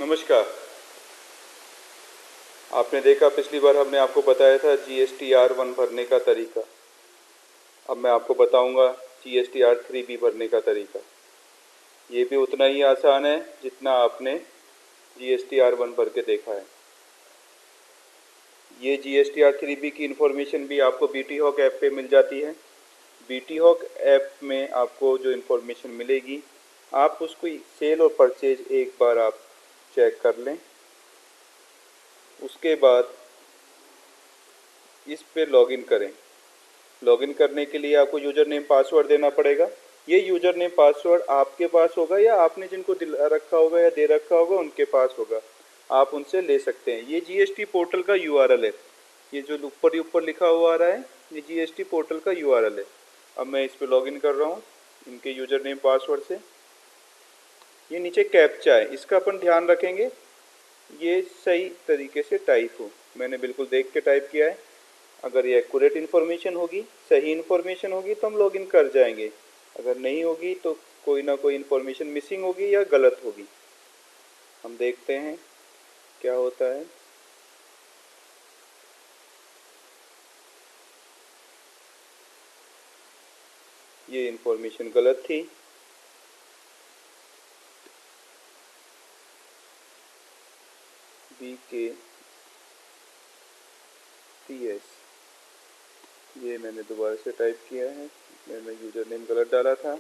नमस्कार। आपने देखा पिछली बार हमने आपको बताया था GSTR-1 भरने का तरीका। अब मैं आपको बताऊंगा GSTR-3B भरने का तरीका। ये भी उतना ही आसान है जितना आपने GSTR-1 भर के देखा है। ये GSTR-3B की इन्फॉर्मेशन भी आपको BT हॉक ऐप पे मिल जाती है। BT हॉक ऐप में आपको जो इन्फॉर्मेशन मिलेगी, आप उसको सेल और परचेज एक बार आप चेक कर लें। उसके बाद इस पे लॉगिन करें। लॉगिन करने के लिए आपको यूज़र नेम पासवर्ड देना पड़ेगा। ये यूज़र नेम पासवर्ड आपके पास होगा या आपने जिनको दिला रखा होगा या दे रखा होगा उनके पास होगा, आप उनसे ले सकते हैं। ये GST पोर्टल का URL है। ये जो ऊपर लिखा हुआ आ रहा है, ये GST पोर्टल का URL है। अब मैं इस पर लॉगिन कर रहा हूँ इनके यूज़र नेम पासवर्ड से। ये नीचे कैप्चा है, इसका अपन ध्यान रखेंगे ये सही तरीके से टाइप हो। मैंने बिल्कुल देख के टाइप किया है। अगर ये एक्यूरेट इन्फॉर्मेशन होगी, सही इन्फॉर्मेशन होगी तो हम लॉगिन कर जाएंगे। अगर नहीं होगी तो कोई ना कोई इन्फॉर्मेशन मिसिंग होगी या गलत होगी। हम देखते हैं क्या होता है। ये इन्फॉर्मेशन गलत थी। BKTS ये मैंने दोबारा से टाइप किया है। मैंने यूज़र नेम गलत डाला था।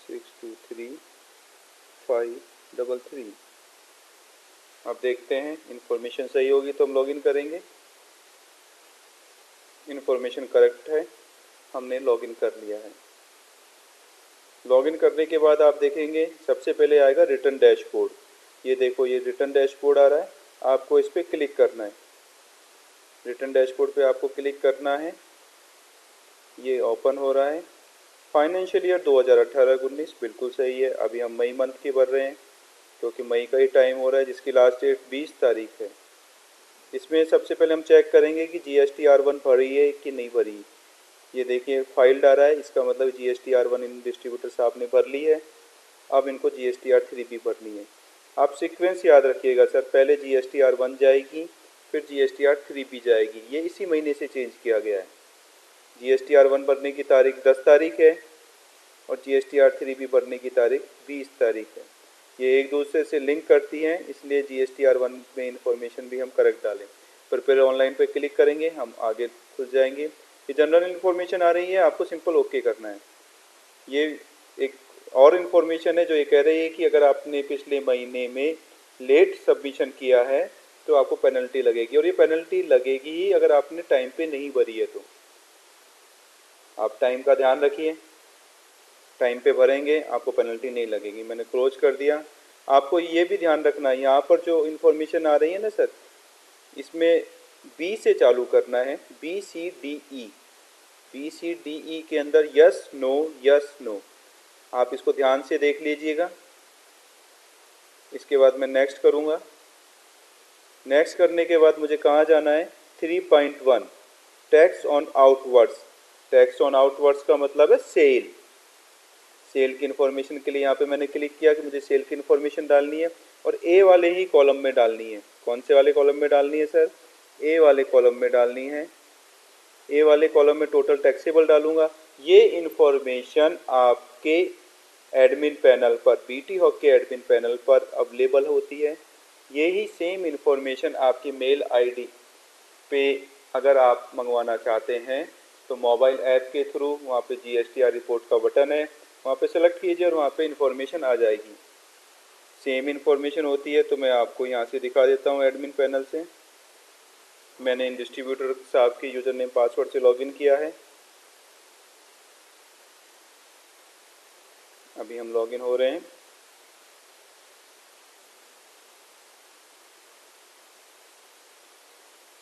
623533। अब देखते हैं इन्फॉर्मेशन सही होगी तो हम लॉगिन करेंगे। इन्फॉर्मेशन करेक्ट है, हमने लॉगिन कर लिया है। लॉगिन करने के बाद आप देखेंगे सबसे पहले आएगा रिटर्न डैशबोर्ड। ये देखो, ये रिटर्न डैशबोर्ड आ रहा है। आपको इस पर क्लिक करना है। रिटर्न डैशबोर्ड पे आपको क्लिक करना है। ये ओपन हो रहा है। फाइनेंशियल ईयर 2018-19 बिल्कुल सही है। अभी हम मई मंथ की भर रहे हैं क्योंकि मई का ही टाइम हो रहा है, जिसकी लास्ट डेट 20 तारीख है। इसमें सबसे पहले हम चेक करेंगे कि GSTR-1 भरी है कि नहीं भरी। ये देखिए फाइल्ड आ रहा है, इसका मतलब GSTR-1 इन डिस्ट्रीब्यूटर साहब ने भर ली है। अब इनको GSTR-3B भरनी है। आप सीक्वेंस याद रखिएगा सर, पहले GSTR-1 जाएगी फिर GSTR-3B जाएगी। ये इसी महीने से चेंज किया गया है। GSTR-1 भरने की तारीख 10 तारीख है और GSTR-3B भरने की तारीख 20 तारीख है। ये एक दूसरे से लिंक करती हैं, इसलिए GSTR-1 में इंफॉर्मेशन भी हम करेक्ट डालें। प्रिपेयर ऑनलाइन पे क्लिक करेंगे, हम आगे खुल जाएंगे। ये जनरल इन्फॉर्मेशन आ रही है, आपको सिंपल ओके करना है। ये एक और इन्फॉर्मेशन है जो ये कह रही है कि अगर आपने पिछले महीने में लेट सबमिशन किया है तो आपको पेनल्टी लगेगी, और ये पेनल्टी लगेगी ही अगर आपने टाइम पे नहीं भरी है तो। आप टाइम का ध्यान रखिए, टाइम पे भरेंगे आपको पेनल्टी नहीं लगेगी। मैंने क्लोज कर दिया। आपको ये भी ध्यान रखना है, यहाँ पर जो इन्फॉर्मेशन आ रही है ना सर, इसमें बी से चालू करना है। BCDE, BCDE के अंदर यस नो यस नो, आप इसको ध्यान से देख लीजिएगा। इसके बाद मैं नेक्स्ट करूँगा। नेक्स्ट करने के बाद मुझे कहाँ जाना है, 3.1 tax on outwards. Tax on outwards का मतलब है सेल। सेल की इन्फॉर्मेशन के लिए यहाँ पे मैंने क्लिक किया कि मुझे सेल की इन्फॉर्मेशन डालनी है और ए वाले ही कॉलम में डालनी है। कौन से वाले कॉलम में डालनी है सर, ए वाले कॉलम में डालनी है। ए वाले कॉलम में टोटल टैक्सेबल डालूंगा। ये इन्फॉर्मेशन आपके एडमिन पैनल पर, BT हॉक के एडमिन पैनल पर अवेलेबल होती है। यही सेम इन्फॉर्मेशन आपकी मेल आईडी पे अगर आप मंगवाना चाहते हैं तो मोबाइल ऐप के थ्रू वहाँ पे GSTR रिपोर्ट का बटन है, वहाँ पे सेलेक्ट कीजिए और वहाँ पे इन्फॉर्मेशन आ जाएगी। सेम इन्फॉर्मेशन होती है तो मैं आपको यहाँ से दिखा देता हूँ। एडमिन पैनल से मैंने इन डिस्ट्रीब्यूटर साहब के यूज़र नेम पासवर्ड से लॉगिन किया है। अभी हम लॉगिन हो रहे हैं।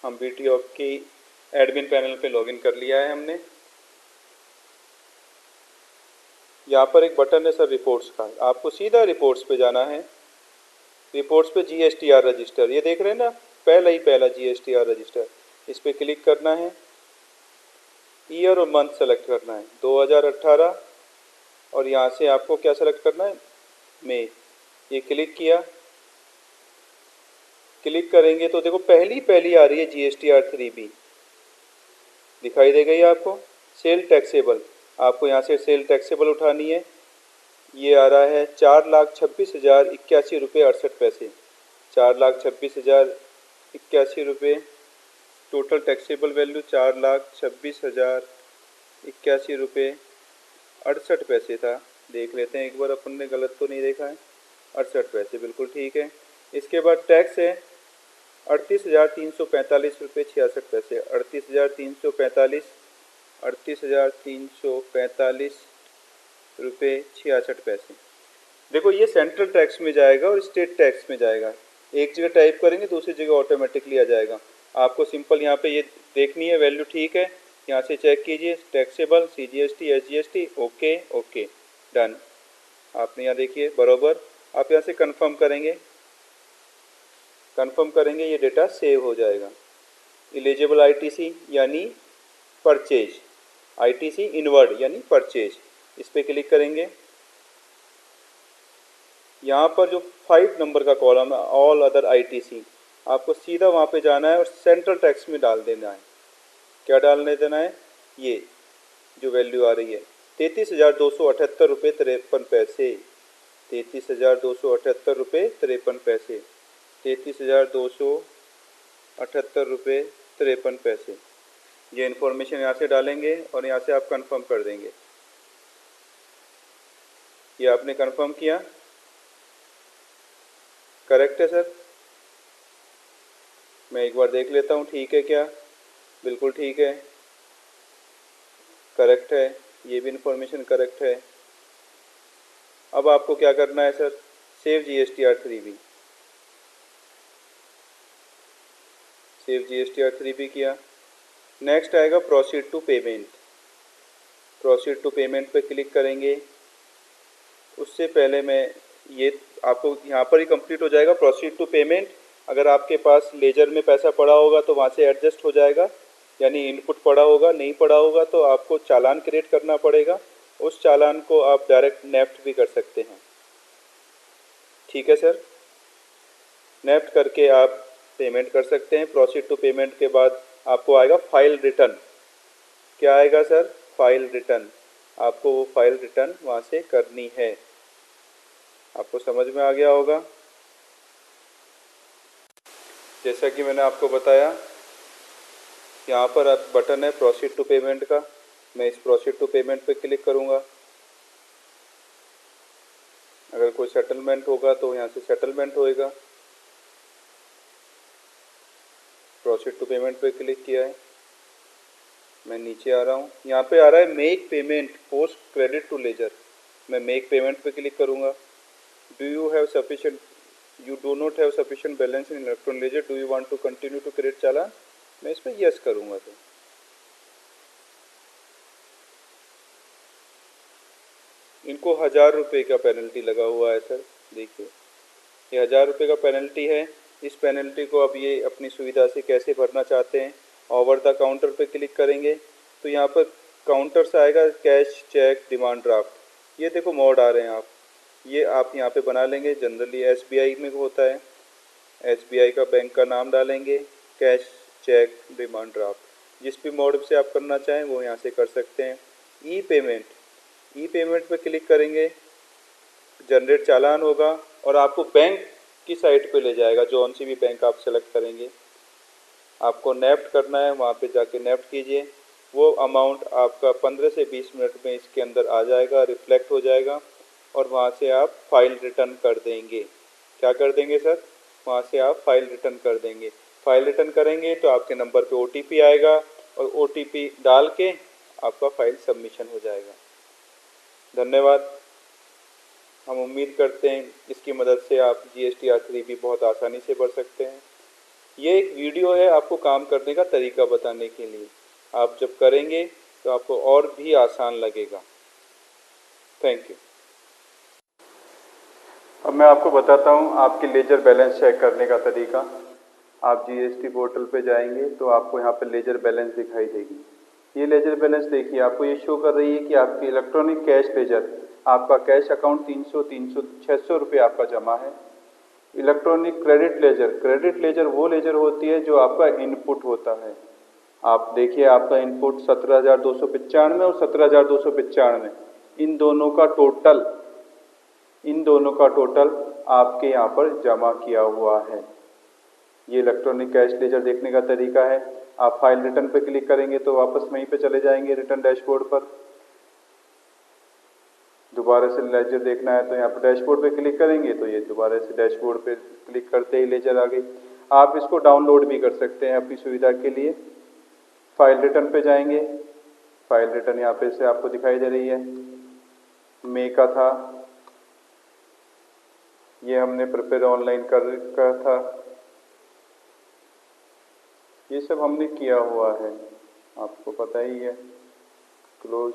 हम BT हॉक की एडमिन पैनल पे लॉगिन कर लिया है हमने। यहाँ पर एक बटन है सर रिपोर्ट्स का, आपको सीधा रिपोर्ट्स पे जाना है। रिपोर्ट्स पे GSTR रजिस्टर, ये देख रहे हैं ना, पहला ही पहला GSTR रजिस्टर, इस पर क्लिक करना है। ईयर और मंथ सेलेक्ट करना है 2018 और यहाँ से आपको क्या सेलेक्ट करना है, मई। ये क्लिक किया, क्लिक करेंगे तो देखो पहली पहली आ रही है GSTR3B, दिखाई दे गई आपको। सेल टैक्सेबल, आपको यहाँ से सेल टैक्सेबल उठानी है। ये आ रहा है 4,26,081 रुपये 68 पैसे, 4,26,081 रुपये। टोटल टैक्सेबल वैल्यू 4,26,081 रुपये 68 पैसे था। देख लेते हैं एक बार, अपन ने गलत तो नहीं देखा है। 68 पैसे बिल्कुल ठीक है। इसके बाद टैक्स है 38,345 रुपये 66 पैसे, 38,345 रुपये 66 पैसे। देखो ये सेंट्रल टैक्स में जाएगा और स्टेट टैक्स में जाएगा। एक जगह टाइप करेंगे दूसरी जगह ऑटोमेटिकली आ जाएगा। आपको सिंपल यहाँ पे ये देखनी है वैल्यू ठीक है, यहाँ से चेक कीजिए taxable CGST SGST, okay okay done. आपने यहाँ देखिए बरोबर, आप यहाँ से कंफर्म करेंगे, कंफर्म करेंगे ये डेटा सेव हो जाएगा। एलिजिबल ITC यानी परचेज, ITC इनवर्ड यानी परचेज, इस पर क्लिक करेंगे। यहाँ पर जो 5 नंबर का कॉलम है ऑल अदर ITC, आपको सीधा वहाँ पे जाना है और सेंट्रल टैक्स में डाल देना है। क्या डालने देना है, ये जो वैल्यू आ रही है 33,278 रुपये 53 पैसे, 33,278 रुपये 53 पैसे, 33,278 रुपये 53 पैसे। ये इन्फॉर्मेशन यहाँ से डालेंगे और यहाँ से आप कंफर्म कर देंगे। ये आपने कंफर्म किया, करेक्ट है सर। मैं एक बार देख लेता हूँ ठीक है क्या, बिल्कुल ठीक है, करेक्ट है, ये भी इन्फॉर्मेशन करेक्ट है। अब आपको क्या करना है sir, save GSTR3B, save GSTR3B किया। नेक्स्ट आएगा proceed to payment, proceed to payment पे क्लिक करेंगे। उससे पहले मैं ये आपको यहाँ पर ही कंप्लीट हो जाएगा प्रोसीड टू पेमेंट। अगर आपके पास लेजर में पैसा पड़ा होगा तो वहाँ से एडजस्ट हो जाएगा, यानी इनपुट पड़ा होगा, नहीं पड़ा होगा तो आपको चालान क्रिएट करना पड़ेगा। उस चालान को आप डायरेक्ट नेफ्ट भी कर सकते हैं, ठीक है सर। नेफ्ट करके आप पेमेंट कर सकते हैं। प्रोसीड टू पेमेंट के बाद आपको आएगा फाइल रिटर्न। क्या आएगा सर, फाइल रिटर्न। आपको वो फाइल रिटर्न वहाँ से करनी है। आपको समझ में आ गया होगा। जैसा कि मैंने आपको बताया, यहाँ पर आप बटन है प्रोसीड टू पेमेंट का, मैं इस प्रोसीड टू पेमेंट पे क्लिक करूँगा। अगर कोई सेटलमेंट होगा तो यहाँ से सेटलमेंट होएगा। प्रोसीड टू पेमेंट पे क्लिक किया है, मैं नीचे आ रहा हूँ। यहाँ पे आ रहा है make payment post credit to ledger, मैं मेक पेमेंट पे क्लिक करूँगा। Do you have sufficient, you do not have sufficient balance in electron ledger, do you want to continue to credit challan, मैं इस पर यस करूँगा। तो इनको 1000 रुपये का पेनल्टी लगा हुआ है सर, देखिए ये 1000 रुपये का पेनल्टी है। इस पेनल्टी को अब ये अपनी सुविधा से कैसे भरना चाहते हैं, ओवर द काउंटर पे क्लिक करेंगे तो यहाँ पर काउंटर से आएगा कैश, चेक, डिमांड ड्राफ्ट। ये देखो मोड आ रहे हैं, ये आप यहाँ पे बना लेंगे। जनरली SBI में होता है, SBI का बैंक का नाम डालेंगे, कैश, चेक, डिमांड ड्राफ्ट, जिस भी मोड से आप करना चाहें वो यहाँ से कर सकते हैं। ई पेमेंट, ई पेमेंट पे क्लिक करेंगे, जनरेट चालान होगा और आपको बैंक की साइट पे ले जाएगा। जौन सी भी बैंक आप सेलेक्ट करेंगे, आपको नेफ्ट करना है, वहाँ पे जाके नेफ्ट कीजिए। वो अमाउंट आपका 15 से 20 मिनट में इसके अंदर आ जाएगा, रिफ्लेक्ट हो जाएगा और वहाँ से आप फाइल रिटर्न कर देंगे। क्या कर देंगे सर, वहाँ से आप फाइल रिटर्न कर देंगे। फाइल रिटर्न करेंगे तो आपके नंबर पे OTP आएगा और OTP डाल के आपका फाइल सबमिशन हो जाएगा। धन्यवाद। हम उम्मीद करते हैं इसकी मदद से आप GSTR3B बहुत आसानी से भर सकते हैं। ये एक वीडियो है आपको काम करने का तरीका बताने के लिए। आप जब करेंगे तो आपको और भी आसान लगेगा। Thank you. अब मैं आपको बताता हूँ आपके लेजर बैलेंस चेक करने का तरीका। आप GST पोर्टल पे जाएंगे तो आपको यहाँ पे लेजर बैलेंस दिखाई देगी। ये लेजर बैलेंस देखिए, आपको ये शो कर रही है कि आपकी इलेक्ट्रॉनिक कैश लेजर आपका कैश अकाउंट 600 रुपये आपका जमा है। इलेक्ट्रॉनिक क्रेडिट लेजर वो लेजर होती है जो आपका इनपुट होता है। आप देखिए आपका इनपुट 17,295 और 17,295, इन दोनों का टोटल आपके यहाँ पर जमा किया हुआ है। ये इलेक्ट्रॉनिक कैश लेजर देखने का तरीका है। आप फाइल रिटर्न पे क्लिक करेंगे तो वापस वहीं पे चले जाएंगे रिटर्न डैशबोर्ड पर। दोबारा से लेजर देखना है तो यहाँ पर डैशबोर्ड पे क्लिक करेंगे तो ये दोबारा से डैशबोर्ड पे क्लिक करते ही लेजर आ गई। आप इसको डाउनलोड भी कर सकते हैं अपनी सुविधा के लिए। फाइल रिटर्न पे जाएंगे, फाइल रिटर्न यहाँ पे से आपको दिखाई दे रही है, मई का था, ये हमने प्रिपेयर ऑनलाइन कर था, ये सब हमने किया हुआ है, आपको पता ही है। क्लोज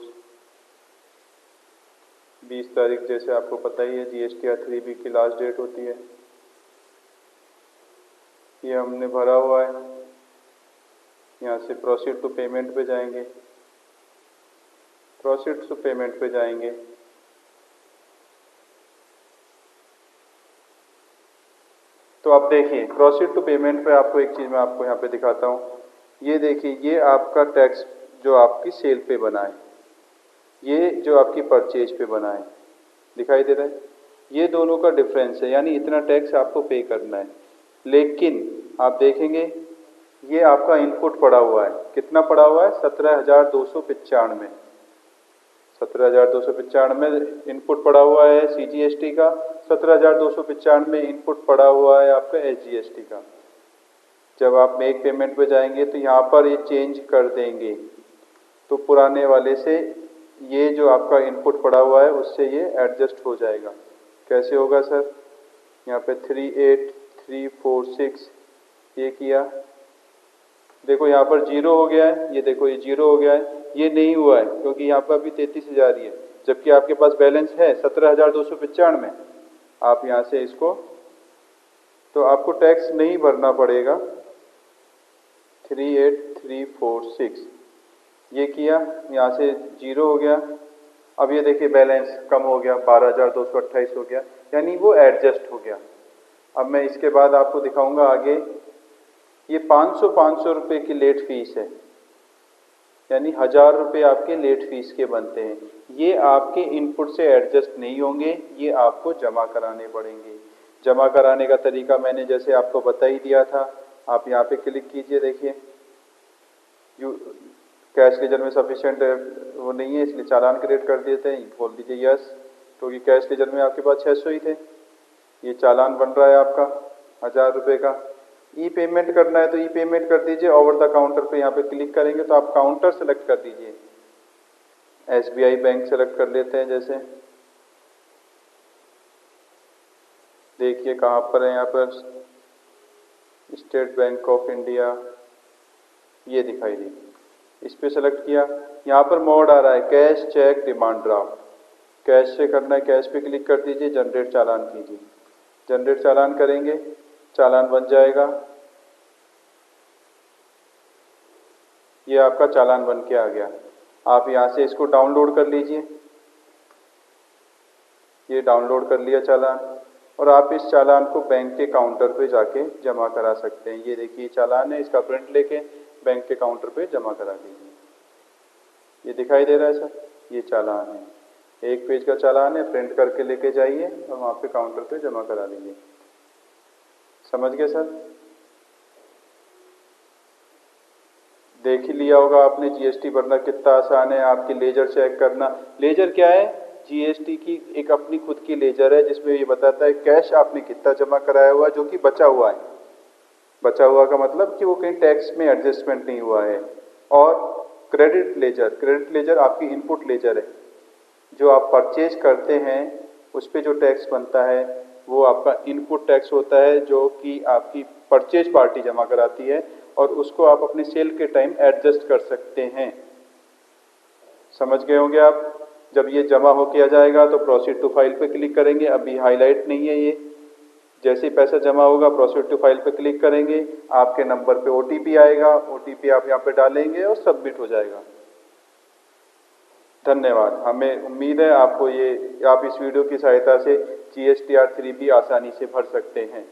20 तारीख जैसे आपको पता ही है GSTR 3B की लास्ट डेट होती है। ये हमने भरा हुआ है। यहाँ से प्रोसीड टू पेमेंट पे जाएंगे, प्रोसीड टू पेमेंट पे जाएंगे। तो आप देखिए प्रोसीड टू पेमेंट पे आपको एक चीज़ मैं आपको यहाँ पे दिखाता हूँ। ये देखिए ये आपका टैक्स जो आपकी सेल पे बना है, ये जो आपकी परचेज पे बना है, दिखाई दे रहा है। ये दोनों का डिफरेंस है, यानी इतना टैक्स आपको पे करना है। लेकिन आप देखेंगे ये आपका इनपुट पड़ा हुआ है, कितना पड़ा हुआ है? 17,295, 17,295 इनपुट पड़ा हुआ है CGST का, 17,295 इनपुट पड़ा हुआ है आपका SGST का। जब आप मेक पेमेंट पे जाएंगे तो यहाँ पर ये चेंज कर देंगे, तो पुराने वाले से ये जो आपका इनपुट पड़ा हुआ है उससे ये एडजस्ट हो जाएगा। कैसे होगा सर? यहाँ पे 38,346 ये किया, देखो यहाँ पर 0 हो गया है, ये देखो ये 0 हो गया है, ये नहीं हुआ है क्योंकि यहाँ पर अभी 33,000 ही है, जबकि आपके पास बैलेंस है 17,295। आप यहाँ से इसको, तो आपको टैक्स नहीं भरना पड़ेगा। 38,346 ये किया, यहाँ से 0 हो गया। अब ये देखिए बैलेंस कम हो गया, 12,228 हो गया, यानी वो एडजस्ट हो गया। अब मैं इसके बाद आपको दिखाऊंगा आगे, ये 500 रुपये की लेट फीस है, यानी 1,000 रुपये आपके लेट फीस के बनते हैं। ये आपके इनपुट से एडजस्ट नहीं होंगे, ये आपको जमा कराने पड़ेंगे। जमा कराने का तरीका मैंने जैसे आपको बता ही दिया था। आप यहाँ पे क्लिक कीजिए, देखिए कैश लेजर में सफिशिएंट वो नहीं है इसलिए चालान क्रिएट कर देते हैं, बोल दीजिए यस, क्योंकि कैश लेजर में आपके पास 600 ही थे। ये चालान बन रहा है आपका 1,000 रुपये का। ई पेमेंट करना है तो ई पेमेंट कर दीजिए, ओवर द काउंटर पे यहाँ पे क्लिक करेंगे तो आप काउंटर सेलेक्ट कर दीजिए। SBI बैंक सेलेक्ट कर लेते हैं, जैसे देखिए कहाँ पर है, यहाँ पर स्टेट बैंक ऑफ इंडिया ये दिखाई दी, इस पे सेलेक्ट किया। यहाँ पर मोड आ रहा है cash, cheque, demand draft. Cash से करना है, कैश पे क्लिक कर दीजिए, जनरेट चालान कीजिए। जनरेट चालान करेंगे, चालान बन जाएगा। ये आपका चालान बन के आ गया। आप यहाँ से इसको डाउनलोड कर लीजिए, ये डाउनलोड कर लिया चालान, और आप इस चालान को बैंक के काउंटर पे जाके जमा करा सकते हैं। ये देखिए चालान है, इसका प्रिंट लेके बैंक के काउंटर पे जमा करा दीजिए। ये दिखाई दे रहा है सर, ये चालान है, 1 पेज का चालान है, प्रिंट करके लेके जाइए और वहाँ पे काउंटर पे जमा करा दीजिए। समझ गए सर? देख ही लिया होगा आपने GST भरना कितना आसान है। आपकी लेजर चेक करना, लेजर क्या है? GST की एक अपनी खुद की लेजर है जिसमें ये बताता है कैश आपने कितना जमा कराया हुआ जो कि बचा हुआ है। बचा हुआ का मतलब कि वो कहीं टैक्स में एडजस्टमेंट नहीं हुआ है। और क्रेडिट लेजर आपकी इनपुट लेजर है, जो आप परचेज करते हैं उस पर जो टैक्स बनता है वो आपका इनपुट टैक्स होता है, जो कि आपकी परचेज पार्टी जमा कराती है, और उसको आप अपने सेल के टाइम एडजस्ट कर सकते हैं। समझ गए होंगे आप? जब ये जमा हो किया जाएगा तो प्रोसीड टू फाइल पे क्लिक करेंगे, अभी हाईलाइट नहीं है ये। जैसे ही पैसा जमा होगा प्रोसीड टू फाइल पे क्लिक करेंगे, आपके नंबर पे OTP आएगा, OTP आप यहाँ पे डालेंगे और सबमिट हो जाएगा। धन्यवाद। हमें उम्मीद है आपको ये आप इस वीडियो की सहायता से GSTR 3 भी आसानी से भर सकते हैं।